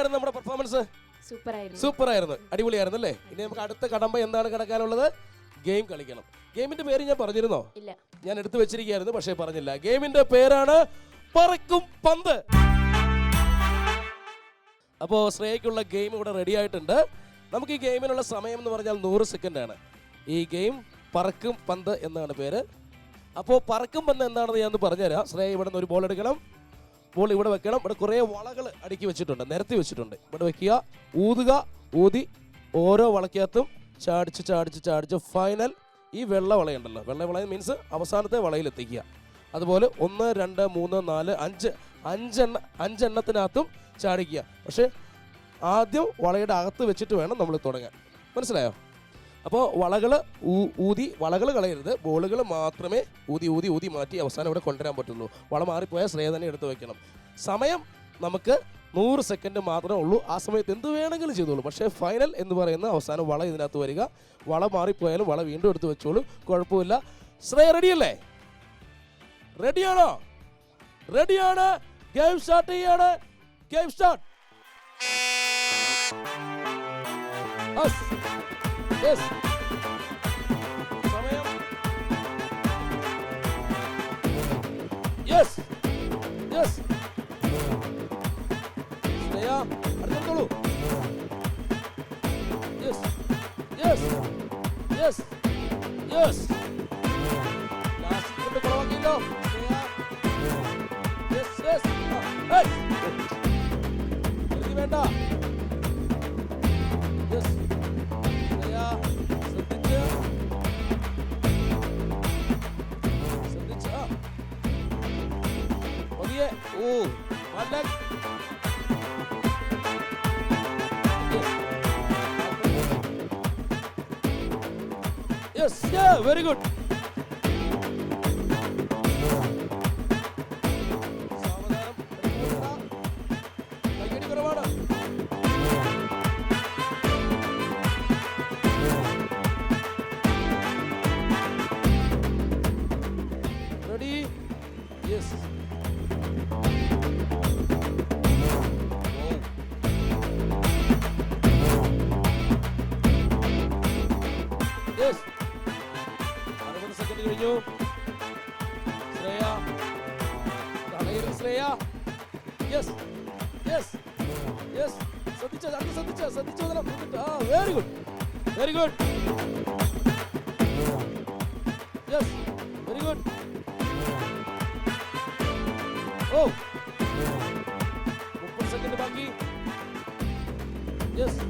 [SPEAKER 1] നമ്മുടെ പെർഫോമൻസ്
[SPEAKER 6] സൂപ്പർ ആയിരുന്നു.
[SPEAKER 1] സൂപ്പർ ആയിരുന്നു, അടിപൊളിയായിരുന്നു അല്ലേ? ഇനി നമുക്ക് അടുത്ത കടമ്പ എന്താണ് കിടക്കാനുള്ളത്? ഗെയിം കളിക്കണം. ഗെയിമിന്റെ പേര് ഞാൻ പറഞ്ഞിരുന്നോ?
[SPEAKER 6] ഇല്ല.
[SPEAKER 1] ഞാൻ എടുത്തു വെച്ചിരിക്കുകയായിരുന്നു, പക്ഷേ പറഞ്ഞില്ല. ഗെയിമിന്റെ പേരാണ് പറക്കും പന്ത്. അപ്പോൾ ശ്രേയയ്ക്കുള്ള ഗെയിം ഇവിടെ റെഡി ആയിട്ടുണ്ട്. നമുക്ക് ഈ ഗെയിമിനുള്ള സമയം എന്ന് പറഞ്ഞാൽ 100 സെക്കൻഡാണ്. ഈ ഗെയിം പറക്കും പന്ത് എന്നാണ് പേര്. അപ്പോൾ പറക്കും പന്ത് എന്താണെന്ന് ഞാൻ പറഞ്ഞുതരാം. ശ്രേയ ഇവിടെ നിന്ന് ഒരു ബോൾ എടുക്കണം. ബോൾ ഇവിടെ വെക്കണം. ഇവിടെ കുറേ വളകൾ അടുക്കി വെച്ചിട്ടുണ്ട്, നിരത്തി വെച്ചിട്ടുണ്ട്. ഇവിടെ വെക്കുക, ഊതുക, ഊതി ഓരോ വളയ്ക്കകത്തും ചാടിച്ച് ഫൈനൽ ഈ വെള്ള വളയുണ്ടല്ലോ, വെള്ള വള മീൻസ് അവസാനത്തെ വളയിൽ എത്തിക്കുക. അതുപോലെ 1, 2, 3, 4, 5 അഞ്ചെണ്ണത്തിനകത്തും ചാടിക്കുക. പക്ഷേ ആദ്യം വളയുടെ അകത്ത് വെച്ചിട്ട് വേണം നമ്മൾ തുടങ്ങാൻ. മനസ്സിലായോ? അപ്പോൾ വളകൾ ഊതി, വളകൾ കളയരുത്, ബോളുകൾ മാത്രമേ ഊതി മാറ്റി അവസാനം ഇവിടെ കൊണ്ടുവരാൻ പറ്റുള്ളൂ. വള മാറിപ്പോയാൽ ശ്രേയ തന്നെ എടുത്ത് വെക്കണം. സമയം നമുക്ക് 100 സെക്കൻഡ് മാത്രമേ ഉള്ളൂ. ആ സമയത്ത് എന്ത് വേണമെങ്കിലും ചെയ്തോളൂ. പക്ഷേ ഫൈനൽ എന്ന് പറയുന്ന അവസാനം വള ഇതിനകത്ത് വരിക. വള മാറിപ്പോയാലും വള വീണ്ടും എടുത്ത് വെച്ചോളൂ, കുഴപ്പമില്ല. ശ്രേയ റെഡിയല്ലേ? റെഡിയാണോ? റെഡിയാണ്. ഗെയിം സ്റ്റാർട്ട് ചെയ്യാണ്. Game start. Yes. സമയം. Yes. Yes. ശ്രേയ അടുത്തോളൂ. Yes. Yes. Yes. Yes. Last കൊണ്ട് കൊളവാക്കിയല്ലോ ശ്രേയ. Yes. Yes. Hey. എഴുതി വേണ്ട. Yes. Yes, yeah, very good. Ready? Yes. Yes. 60 second കഴിഞ്ഞു. ശ്രേയ കളയരുത് ശ്രേയ. Yes yes yes. ശ്രദ്ധിച്ചു very good very good. Yes very good. ഓ 30 സെക്കൻഡ് ബാക്കി. Yes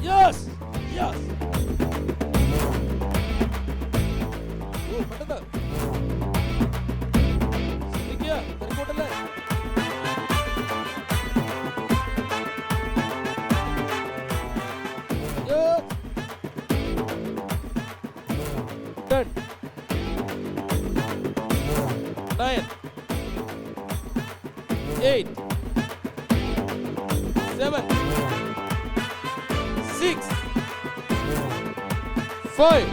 [SPEAKER 1] yes yes. പെട്ടെന്ന് ശ്രദ്ധിക്കുക, തിരക്കോട്ടല്ലേ. Ten, 9, 8, 7, 6, 5,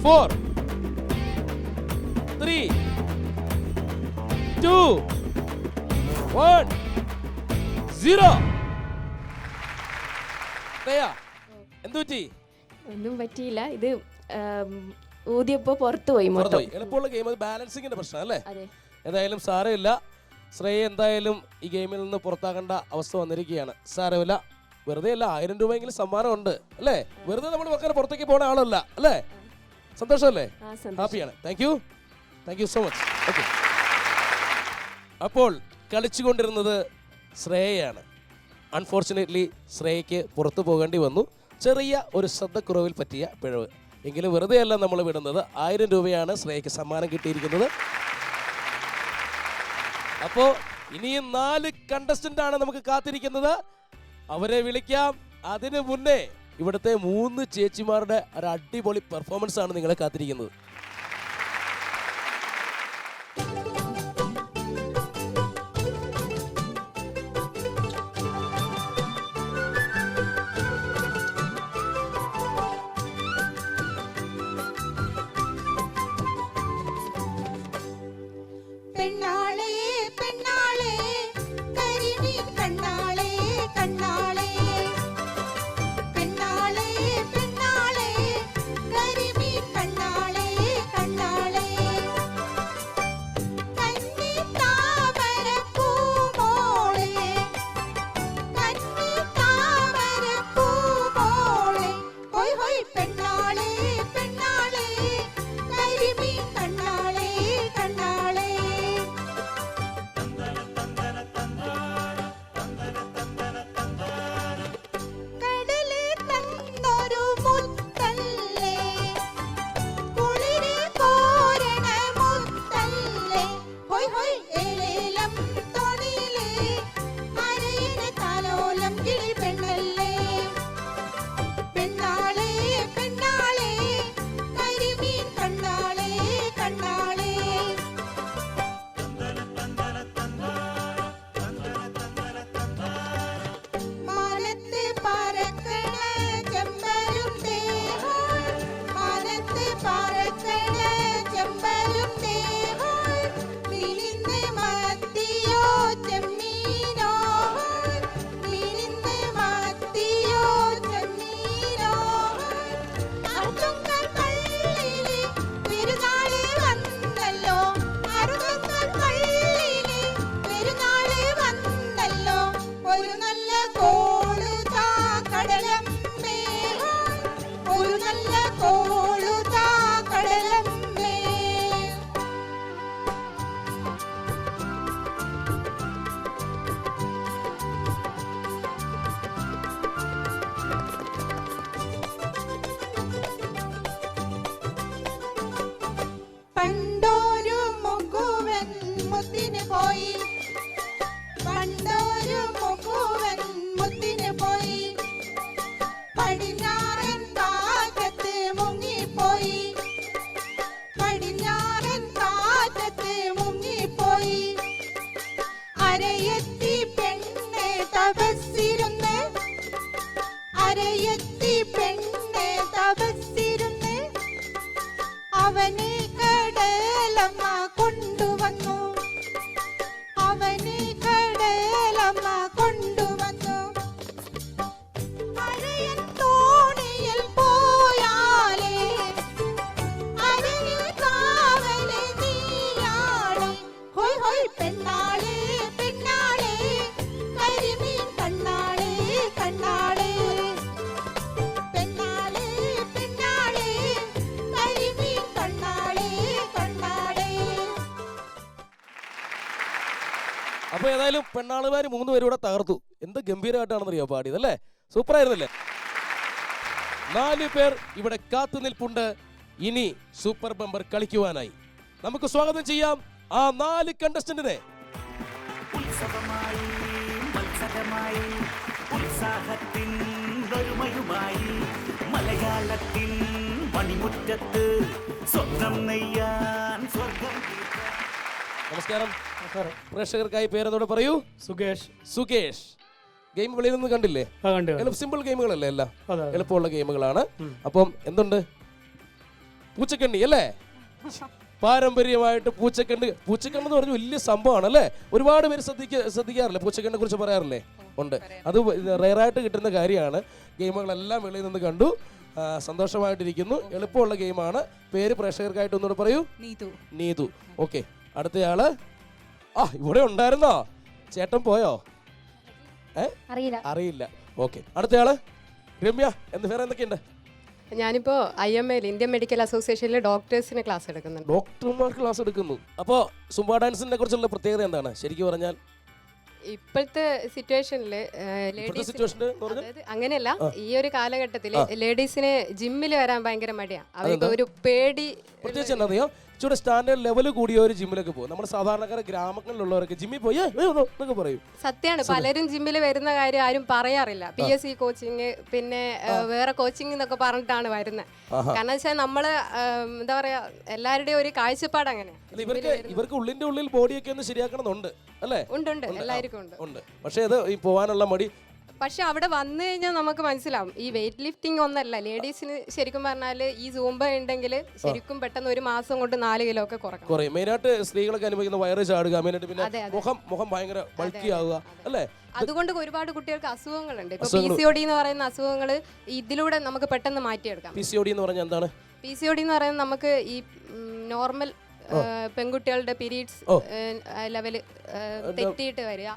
[SPEAKER 1] 4, 3, 2, 1, 0. എന്തു പറ്റി?
[SPEAKER 6] ഒന്നും പറ്റിയില്ല. ഇത് ഊതിയപ്പോ പുറത്തു പോയി മൊത്തം.
[SPEAKER 1] എളുപ്പമുള്ള ഗെയിം, അത് ബാലൻസിങ്ങിന്റെ പ്രശ്നം അല്ലേ?
[SPEAKER 6] അതെ.
[SPEAKER 1] ഏതായാലും സാരമില്ല. ശ്രേയ എന്തായാലും ഈ ഗെയിമിൽ നിന്ന് പുറത്താക്കേണ്ട അവസ്ഥ വന്നിരിക്കുകയാണ്. സാരമില്ല, വെറുതെ അല്ല, 1000 രൂപയെങ്കിലും സമ്മാനമുണ്ട് അല്ലേ? വെറുതെ നമ്മൾ വെക്കാൻ പുറത്തേക്ക് പോണ ആളല്ല അല്ലേ? സന്തോഷമല്ലേ? ഹാപ്പിയാണ്. Thank you so much. Okay, അപ്പോൾ കളിച്ചുകൊണ്ടിരുന്നത് ശ്രേയയാണ്. അൺഫോർച്ചുനേറ്റ്ലി ശ്രേയയ്ക്ക് പുറത്തു പോകേണ്ടി വന്നു. ചെറിയ ഒരു ശ്രദ്ധക്കുറവിൽ പറ്റിയ പിഴവ്. എങ്കിലും വെറുതെ അല്ല നമ്മൾ വിടുന്നത്. 1000 രൂപയാണ് ശ്രേയയ്ക്ക് സമ്മാനം കിട്ടിയിരിക്കുന്നത്. അപ്പോൾ ഇനിയും 4 കണ്ടസ്റ്റന്റ് ആണ് നമുക്ക് കാത്തിരിക്കുന്നത്. അവരെ വിളിക്കാം. അതിനു മുന്നേ ഇവിടുത്തെ 3 ചേച്ചിമാരുടെ ഒരു അടിപൊളി പെർഫോമൻസ് ആണ് നിങ്ങളെ കാത്തിരിക്കുന്നത്.
[SPEAKER 8] പെണ്ണാളെ പെണ്ണാളെ ഏലേലം തോണിയിലേ അരയിലെ താലോലം കിളി പെണ്ണല്ലേ പെണ്ണാളേ പെണ്ണാളേ കരിമീൻ കണ്ണാളേ കണ്ണാളേ മാനത്ത് പറക്കണ ചെമ്പരും ദേഹോൾ മാനത്ത് പറക്കണ ചെമ്പരും ദേഹോൾ മീനിന്ന് മത്തിയോ ചെമ്മീനോ മീനിന്ന് മത്തിയോ ചെമ്മീനോ അറുതുങ്ങൽ പള്ളിയിലെ പെരുന്നാള് വന്നല്ലോ അറുതുങ്ങൽ പള്ളിയിലെ പെരുന്നാള് വന്നല്ലോ ഒരു നല്ല കോളുതാ കടലമ്മേ ഒരു നല്ല കോളുതാ കടലമ്മേ പണ്ടൊരു മുക്കുവൻ മുത്തിന് പോയി പണ്ടൊരു മുക്കുവൻ മുത്തിന് പോയി പടിഞ്ഞാറൻ കാറ്റത്ത് മുങ്ങിപ്പോയി പടിഞ്ഞാറൻ കാറ്റത്ത് മുങ്ങിപ്പോയി അരയെത്തി പെണ്ണ് തപസ്സിരുന്ന് അരയെത്തി പെണ്ണ് തപസ്സിരുന്ന് അവനെ കടലമ്മ കൊണ്ടുവന്നു അവനെ കടലമ്മ കൊണ്ടുവന്നു അരയൻ തോണിയിൽ പോയാലേ അവന് കാവല് നീയാളെ ഹോയ് ഹോയ് പെണ്ണാളെ പെണ്ണാളെ കരിമീൻ കണ്ണാളെ കണ്ണാളെ പെണ്ണാളെ പെണ്ണാളെ കരിമീൻ കണ്ണാളെ കണ്ണാളെ
[SPEAKER 1] അപ്പൊ ഏതായാലും പെണ്ണാളുമാര് 3 പേരും കൂടെ തകർത്തു. എന്ത് ഗംഭീരമായിട്ടാണെന്നറിയോ പാടിയത് അല്ലേ? സൂപ്പർ ആയിരുന്നല്ലേ? 4 പേർ ഇവിടെ കാത്തു നിൽപ്പുണ്ട് ഇനി സൂപ്പർ ബമ്പർ കളിക്കുവാനായി. നമുക്ക് സ്വാഗതം ചെയ്യാം ആ 4 കണ്ടസ്റ്റന്റിനെ.
[SPEAKER 4] ഉത്സവമായി മത്സരമായി ഉത്സാഹത്തിൻ ഒരുമയുമായി മലയാളത്തിൻ മണിമുറ്റത്ത് സ്വപ്നം നെയ്യാൻ സ്വർഗം
[SPEAKER 1] നമസ്കാരം. പ്രേക്ഷകർക്കായി പേരെന്നോട് പറയൂ.
[SPEAKER 7] സുകേഷ്.
[SPEAKER 1] സുകേഷ്. ഗെയിം വെളിയിൽ നിന്ന് കണ്ടില്ലേ? സിമ്പിൾ ഗെയിമുകളല്ലേ എല്ലാം? എളുപ്പമുള്ള ഗെയിമുകളാണ്. അപ്പം എന്തുണ്ട്? പൂച്ചക്കണ്ണി അല്ലേ? പാരമ്പര്യമായിട്ട് പൂച്ചക്കണ്ട് എന്ന് പറഞ്ഞ വലിയ സംഭവമാണ് അല്ലേ? ഒരുപാട് പേര് ശ്രദ്ധിക്കാറില്ലേ? പൂച്ചക്കണ്ണിനെ കുറിച്ച് പറയാറില്ലേ? ഉണ്ട്. അത് റെയറായിട്ട് കിട്ടുന്ന കാര്യമാണ്. ഗെയിമുകളെല്ലാം വെളിയിൽ നിന്ന് കണ്ടു. സന്തോഷമായിട്ടിരിക്കുന്നു. എളുപ്പമുള്ള ഗെയിമാണ്. പേര് പ്രേക്ഷകർക്കായിട്ട് ഒന്നുകൂടെ പറയൂ. നീതു. ഓക്കെ. അടുത്തയാള് ഇവിടെ ഉണ്ടായിരുന്നോ? ചേട്ടൻ പോയോ? അറിയില്ല. ഓക്കെ. അടുത്തയാള് രമ്യ. വേറെ എന്തൊക്കെയുണ്ട്?
[SPEAKER 2] ഞാനിപ്പോ IMA ഇന്ത്യൻ മെഡിക്കൽ അസോസിയേഷനിലെ ഡോക്ടേഴ്സിന് ക്ലാസ് എടുക്കുന്നുണ്ട്.
[SPEAKER 1] ഡോക്ടർമാർ ക്ലാസ് എടുക്കുന്നു. അപ്പോൾ സുംബ ഡാൻസിനെ കുറിച്ചുള്ള പ്രത്യേകത എന്താണ് ശരിക്കും പറഞ്ഞാൽ?
[SPEAKER 2] ഇപ്പോഴത്തെ സിറ്റുവേഷനിൽ അങ്ങനെയല്ല, ഈ ഒരു കാലഘട്ടത്തിൽ ലേഡീസിന് ജിമ്മിൽ വരാൻ ഭയങ്കര മടിയാണ്. അവർക്ക് ഒരു പേടി.
[SPEAKER 1] പ്രത്യേകിച്ച് എന്നറിയോ, ഇച്ചിരി സ്റ്റാൻഡേർഡ് ലെവൽ കൂടിയ ഒരു ജിമ്മിലൊക്കെ പോകും. നമ്മൾ സാധാരണക്കാരെ ഗ്രാമങ്ങളിലുള്ളവരൊക്കെ ജിമ്മിൽ പോയി എന്നൊക്കെ പറയും.
[SPEAKER 2] സത്യമാണ്. പലരും ജിമ്മിൽ വരുന്ന കാര്യം ആരും പറയാറില്ല. PSC കോച്ചിങ് പിന്നെ വേറെ കോച്ചിങ് എന്നൊക്കെ പറഞ്ഞിട്ടാണ് വരുന്നത്. കാരണം വെച്ചാൽ നമ്മള് എന്താ പറയാ, എല്ലാവരുടെയും ഒരു കാഴ്ചപ്പാട് അങ്ങനെ.
[SPEAKER 1] ഇവർക്ക് ഉള്ളിന്റെ ഉള്ളിൽ ബോഡിയൊക്കെ ഒന്ന് ശരിയാക്കണമെന്നുണ്ട് അല്ലേ?
[SPEAKER 2] ഉണ്ട്. എല്ലാവർക്കും ഉണ്ട്.
[SPEAKER 1] പക്ഷേ അത് ഈ പോവാനുള്ള മടി.
[SPEAKER 2] പക്ഷെ അവിടെ വന്നു കഴിഞ്ഞാൽ നമുക്ക് മനസ്സിലാവും ഈ വെയിറ്റ് ലിഫ്റ്റിംഗ് ഒന്നല്ല. ലേഡീസിന് ശരിക്കും പറഞ്ഞാൽ ഈ സൂംബ ഉണ്ടെങ്കിൽ ശരിക്കും പെട്ടെന്ന് ഒരു മാസം കൊണ്ട് 4 കിലോ ഒക്കെ കുറയും.
[SPEAKER 1] മെയിനായിട്ട് സ്ത്രീകളൊക്കെ അനുഭവിക്കുന്ന വയറ് ചാടുക, മെയിനായിട്ട് പിന്നെ മുഖം ഭയങ്കര ബൾക്കി ആവുക അല്ലേ?
[SPEAKER 2] അതുകൊണ്ട് ഒരുപാട് കുട്ടികൾക്ക് അസുഖങ്ങളുണ്ട്. ഇപ്പൊ PCOD എന്ന് പറയുന്ന അസുഖങ്ങൾ ഇതിലൂടെ നമുക്ക് പെട്ടെന്ന് മാറ്റിയെടുക്കാം.
[SPEAKER 1] PCOD എന്ന് പറഞ്ഞാൽ എന്താണ്?
[SPEAKER 2] PCOD എന്ന് പറയുന്നത് നമുക്ക് ഈ നോർമൽ പെൺകുട്ടികളുടെ പീരീഡ്സ് ലെവല് തെറ്റിയിട്ട് വരിക.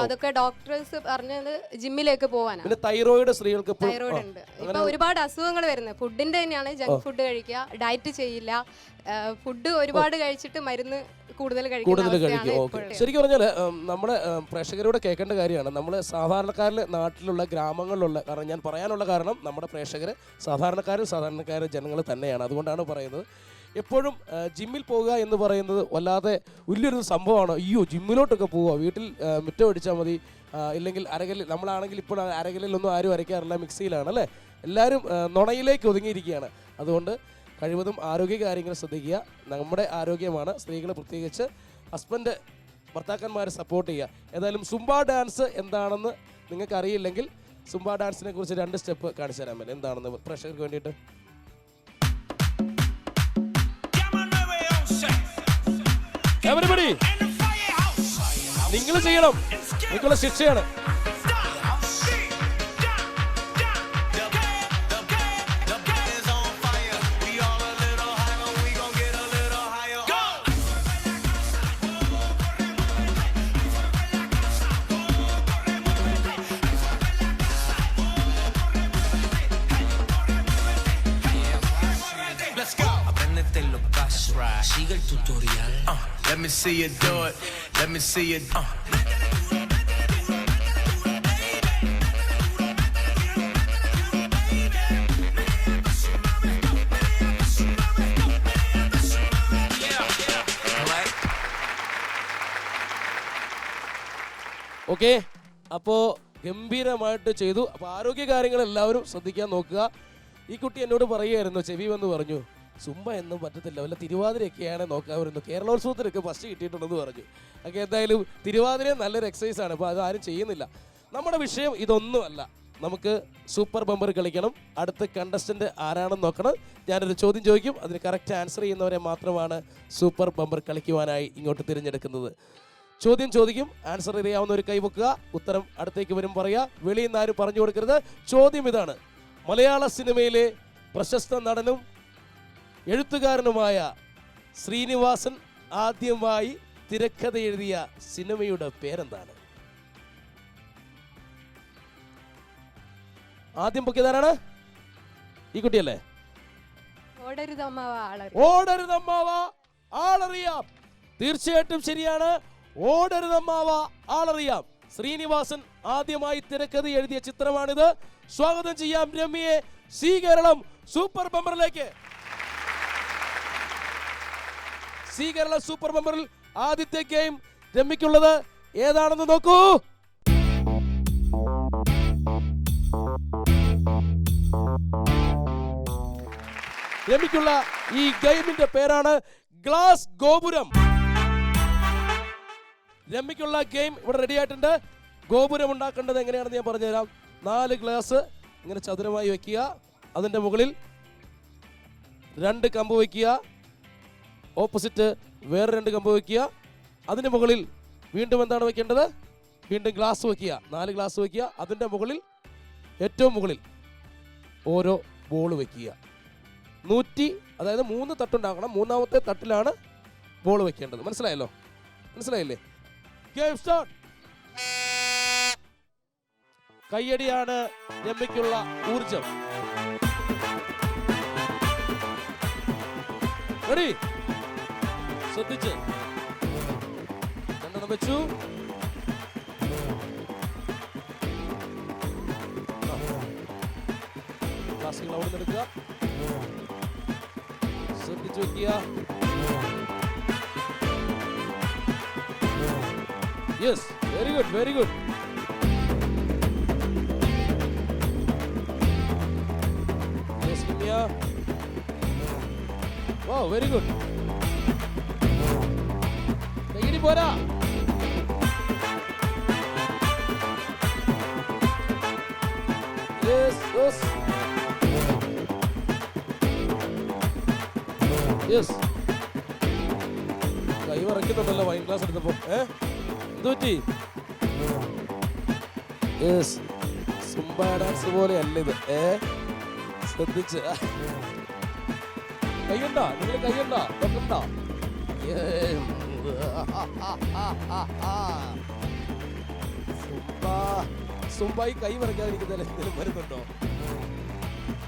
[SPEAKER 2] അതൊക്കെ ഡോക്ടേഴ്സ് പറഞ്ഞത് ജിമ്മിലേക്ക് പോകാനാണ്.
[SPEAKER 1] തൈറോയിഡ്
[SPEAKER 2] ഉണ്ട്. ഇപ്പൊ ഒരുപാട് അസുഖങ്ങൾ വരുന്നത് ഫുഡിന്റെ തന്നെയാണ്. ജങ്ക് ഫുഡ് കഴിക്കുക, ഡയറ്റ് ചെയ്യില്ല, ഫുഡ് ഒരുപാട് കഴിച്ചിട്ട് മരുന്ന് കൂടുതൽ കഴിക്കും.
[SPEAKER 1] ശരിക്കും പറഞ്ഞാൽ നമ്മുടെ പ്രേക്ഷകരോട് കേൾക്കേണ്ട കാര്യമാണ്. നമ്മൾ സാധാരണക്കാരിലെ നാട്ടിലുള്ള ഗ്രാമങ്ങളിലുള്ള, കാരണം ഞാൻ പറയാനുള്ള കാരണം നമ്മുടെ പ്രേക്ഷകർ സാധാരണക്കാരും ജനങ്ങൾ തന്നെയാണ്. അതുകൊണ്ടാണ് പറയുന്നത്. എപ്പോഴും ജിമ്മിൽ പോകുക എന്ന് പറയുന്നത് വല്ലാതെ വലിയൊരു സംഭവമാണ്. അയ്യോ ജിമ്മിലോട്ടൊക്കെ പോവുക, വീട്ടിൽ മുറ്റം അടിച്ചാൽ മതി, ഇല്ലെങ്കിൽ അരകല്ലിൽ, നമ്മളാണെങ്കിൽ ഇപ്പോൾ അരകല്ലിലൊന്നും ആരും അരയ്ക്കാറില്ല, മിക്സിയിലാണ് അല്ലേ, എല്ലാവരും നുണയിലേക്ക് ഒതുങ്ങിയിരിക്കുകയാണ്. അതുകൊണ്ട് കഴിവതും ആരോഗ്യ കാര്യങ്ങൾ ശ്രദ്ധിക്കുക. നമ്മുടെ ആരോഗ്യമാണ്, സ്ത്രീകൾ പ്രത്യേകിച്ച് ഹസ്ബൻഡ് ഭർത്താക്കന്മാരെ സപ്പോർട്ട് ചെയ്യുക. ഏതായാലും സുംബ ഡാൻസ് എന്താണെന്ന് നിങ്ങൾക്ക് അറിയില്ലെങ്കിൽ സുംബ ഡാൻസിനെ കുറിച്ച് 2 സ്റ്റെപ്പ് കാണിച്ചു തരാൻ പറ്റും, എന്താണെന്ന് പ്രേക്ഷകർക്ക് വേണ്ടിയിട്ട്. നിങ്ങൾ ചെയ്യണം, നിങ്ങളുടെ ശിക്ഷയാണ്.
[SPEAKER 9] Sigue el tutorial.
[SPEAKER 10] Let me see you do it. Let me see you.
[SPEAKER 1] Okay, അപ്പോൾ ഗംഭീരമായിട്ട് ചെയ്തു. അപ്പോൾ ആരോഗ്യ കാര്യങ്ങൾ എല്ലാവരും ശ്രദ്ധിക്കാൻ നോക്കുക. ഈ കുട്ടി എന്നോട് പറയുമായിരുന്നു, ചെവി വന്ന് പറഞ്ഞു, സുംബ എന്നും പറ്റത്തില്ല, വല്ല തിരുവാതിരയൊക്കെയാണ് നോക്കാമായിരുന്നു, കേരളോത്സവത്തിനൊക്കെ ഫസ്റ്റ് കിട്ടിയിട്ടുണ്ടെന്ന് പറഞ്ഞു. ഒക്കെ എന്തായാലും തിരുവാതിരയും നല്ലൊരു എക്സസൈസാണ്, അപ്പോൾ അത് ആരും ചെയ്യുന്നില്ല. നമ്മുടെ വിഷയം ഇതൊന്നുമല്ല, നമുക്ക് സൂപ്പർ ബമ്പർ കളിക്കണം. അടുത്ത കണ്ടസ്റ്റൻ്റ് ആരാണെന്ന് നോക്കണം. ഞാനൊരു ചോദ്യം ചോദിക്കും, അതിന് കറക്റ്റ് ആൻസർ ചെയ്യുന്നവരെ മാത്രമാണ് സൂപ്പർ ബമ്പർ കളിക്കുവാനായി ഇങ്ങോട്ട് തിരഞ്ഞെടുക്കുന്നത്. ചോദ്യം ചോദിക്കും, ആൻസർ അറിയാവുന്ന ഒരു കൈവെക്കുക, ഉത്തരം അടുത്തേക്ക് വരും പറയുക, വെളിയിൽ നിന്ന് ആരും പറഞ്ഞു കൊടുക്കരുത്. ചോദ്യം ഇതാണ്: മലയാള സിനിമയിലെ പ്രശസ്ത നടനും എഴുത്തുകാരനുമായ ശ്രീനിവാസൻ ആദ്യമായി തിരക്കഥ എഴുതിയ സിനിമയുടെ പേരെന്താണ്? ആദ്യം പൊക്കിയതാരാണ്? ഈ കുട്ടിയല്ലേ? ഓടരുതമ്മാവ ആളറിയാം. തീർച്ചയായിട്ടും ശരിയാണ്, ഓടരുതമ്മാവ ആളറിയാം. ശ്രീനിവാസൻ ആദ്യമായി തിരക്കഥ എഴുതിയ ചിത്രമാണിത്. സ്വാഗതം ചെയ്യാം രമ്യയെ സി കേരളം സൂപ്പർ ബമ്പറിലേക്ക്. സി കേരള സൂപ്പർ ബമ്പറിൽ ആദ്യത്തെ ഗെയിം രമ്യക്കുള്ളത് ഏതാണെന്ന് നോക്കൂ. രമ്യക്കുള്ള ഈ ഗെയിമിന്റെ പേരാണ് ഗ്ലാസ് ഗോപുരം. രമ്യക്കുള്ള ഗെയിം ഇവിടെ റെഡി ആയിട്ടുണ്ട്. ഗോപുരം ഉണ്ടാക്കേണ്ടത് എങ്ങനെയാണെന്ന് ഞാൻ പറഞ്ഞുതരാം. 4 ഗ്ലാസ് ഇങ്ങനെ ചതുരമായി വെക്കുക, അതിൻ്റെ മുകളിൽ 2 കമ്പ് വയ്ക്കുക, ഓപ്പോസിറ്റ് വേറെ 2 കമ്പ് വയ്ക്കുക, അതിൻ്റെ മുകളിൽ വീണ്ടും എന്താണ് വെക്കേണ്ടത്? വീണ്ടും ഗ്ലാസ് വയ്ക്കുക, 4 ഗ്ലാസ് വയ്ക്കുക, അതിൻ്റെ മുകളിൽ ഏറ്റവും മുകളിൽ ഓരോ ബോൾ വയ്ക്കുക. 100, അതായത് 3 തട്ടുണ്ടാക്കണം. 3ാമത്തെ തട്ടിലാണ് ബോൾ വെക്കേണ്ടത്. മനസ്സിലായല്ലോ? മനസ്സിലായില്ലേ? Game start. കയ്യടിയാണ് രമ്യക്കുള്ള ഊർജം. റെഡി? ശ്രദ്ധിച്ച് 2 വെച്ചു. ക്ലാസ്സുകൾ അവിടെ നിന്ന് എടുക്കുക, ശ്രദ്ധിച്ചു വെക്കുക. Yes, very good, very good. Yes Ramya, വാ, വെരി ഗുഡ്. കയ്യടി പോരാ. Yes yes yes. കൈ വറക്കുന്നുണ്ടല്ലോ വൈൻ ഗ്ലാസ് എടുത്തപ്പോ. എന്ത് പറ്റി? യെസ്, സുംബ ഡാൻസ് പോലെ അല്ല ഇത്. ശ്രദ്ധിച്ച് കൈയുണ്ടോ? നിങ്ങൾ കൈയുണ്ടോ? നോക്കണ്ടോ? സുംബായി കൈ വരയ്ക്കാതിരിക്കുന്നതിൽ എന്തെങ്കിലും വരുന്നുണ്ടോ?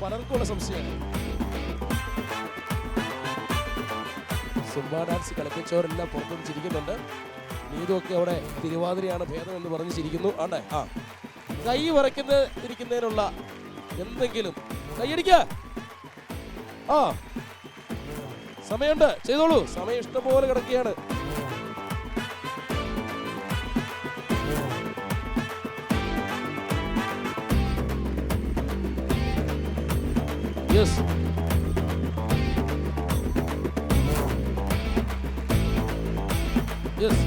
[SPEAKER 1] പലർക്കുള്ള സംശയമാണ്. സുംബ ഡാൻസ് കളിപ്പിച്ചവരെല്ലാം പുറത്തും ചിരിക്കുന്നുണ്ട്. നീതുമൊക്കെ അവിടെ തിരുവാതിരയാണ് ഭേദം എന്ന് പറഞ്ഞ് ചിരിക്കുന്നു. ആണ്ടേ, ആ കൈ ഇരിക്കുന്നതിനുള്ള എന്തെങ്കിലും കൈയടിക്ക. ആ സമയമുണ്ട്, ചെയ്തോളൂ. സമയം ഇഷ്ടംപോലെ കിടക്കുകയാണ്. Yes, yes.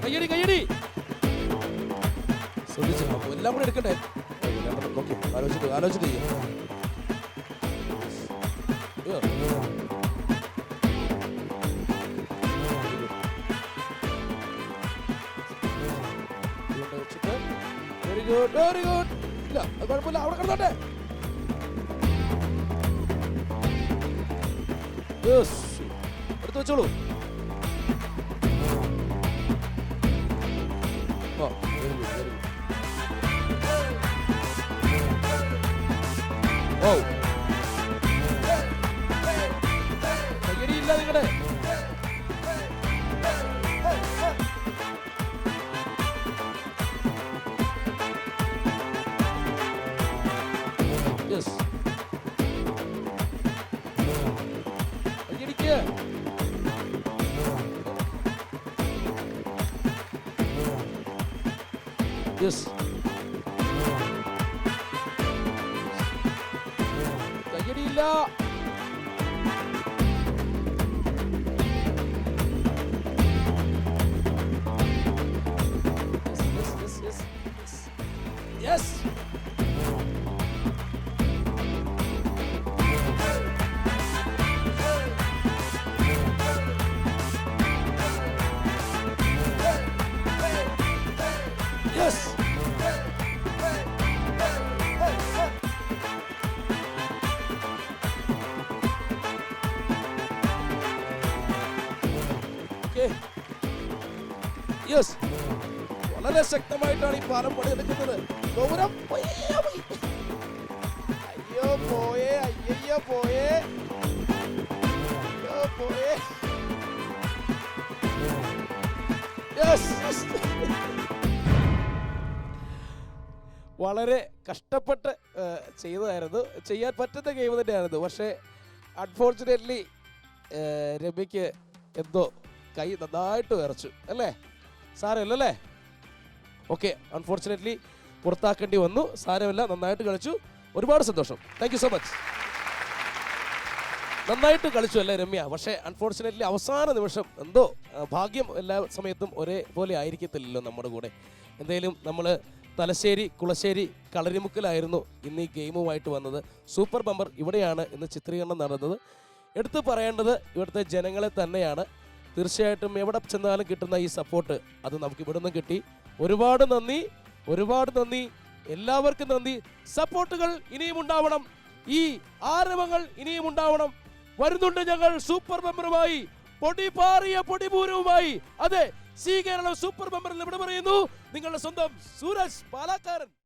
[SPEAKER 1] കയ്യടി, കയ്യടി. ശ്രദ്ധിച്ചു, എല്ലാം കൂടെ എടുക്കണ്ടേ? നോക്കി ആലോചിച്ചിട്ട് ചെയ്യാം. Very good, very good. ഇല്ല, അത് കുഴപ്പമില്ല, അവിടെ കിടന്നോട്ടെ. എടുത്തു വെച്ചോളൂ. ഓ, വെരി ഗുഡ്, വെരി ഗുഡ്. ഓ, കയ്യടിയില്ല നിങ്ങളുടെ. യെസ്, കയ്യടിക്ക്. യെസ്, കയ്യടിയില്ല. Yes, yes. യെസ്, വളരെ ശക്തമായിട്ടാണ് ഈ പാലം പണിയെടുക്കുന്നത്. ഗൗരം, അയ്യോ പോയേ, അയ്യോ പോയേ, അയ്യോ പോയേ. യെസ്, വളരെ കഷ്ടപ്പെട്ട് ചെയ്തതായിരുന്നു. ചെയ്യാൻ പറ്റുന്ന ഗെയിം തന്നെയായിരുന്നു. പക്ഷേ അൺഫോർച്ചുനേറ്റ്ലി രമ്യക്ക് എന്തോ കൈ നന്നായിട്ട് വിറച്ചു അല്ലേ? സാരമില്ലല്ലേ? ഓക്കെ, അൺഫോർച്ചുനേറ്റ്ലി പുറത്താക്കേണ്ടി വന്നു. സാരമില്ല, നന്നായിട്ട് കളിച്ചു. ഒരുപാട് സന്തോഷം. Thank you so much. നന്നായിട്ട് കളിച്ചു അല്ലേ രമ്യ? പക്ഷേ അൺഫോർച്ചുനേറ്റ്ലി അവസാന നിമിഷം എന്തോ ഭാഗ്യം എല്ലാ സമയത്തും ഒരേപോലെ ആയിരിക്കത്തില്ലല്ലോ നമ്മുടെ കൂടെ. എന്തായാലും നമ്മൾ തലശ്ശേരി, കുളശ്ശേരി, കളരിമുക്കിലായിരുന്നു ഇന്ന് ഈ ഗെയിമുമായിട്ട് വന്നത്. സൂപ്പർ ബമ്പർ ഇവിടെയാണ് ഇന്ന് ചിത്രീകരണം നടന്നത്. എടുത്തു പറയേണ്ടത് ഇവിടുത്തെ ജനങ്ങളെ തന്നെയാണ്. തീർച്ചയായിട്ടും എവിടെ ചെന്നാലും കിട്ടുന്ന ഈ സപ്പോർട്ട് അത് നമുക്ക് ഇവിടെ നിന്ന് കിട്ടി. ഒരുപാട് നന്ദി, ഒരുപാട് നന്ദി, എല്ലാവർക്കും നന്ദി. സപ്പോർട്ടുകൾ ഇനിയും ഉണ്ടാവണം, ഈ ആരവങ്ങൾ ഇനിയും ഉണ്ടാവണം. വരുന്നുണ്ട് ഞങ്ങൾ സൂപ്പർ ബമ്പറുമായി, പൊടിപാറിയ പൊടിപൂരവുമായി. അതെ, സി കേരളം സൂപ്പർ ബമ്പറിൽ ഇവിടെ പറയുന്നു നിങ്ങളുടെ സ്വന്തം സൂരജ് പാലക്കാരൻ.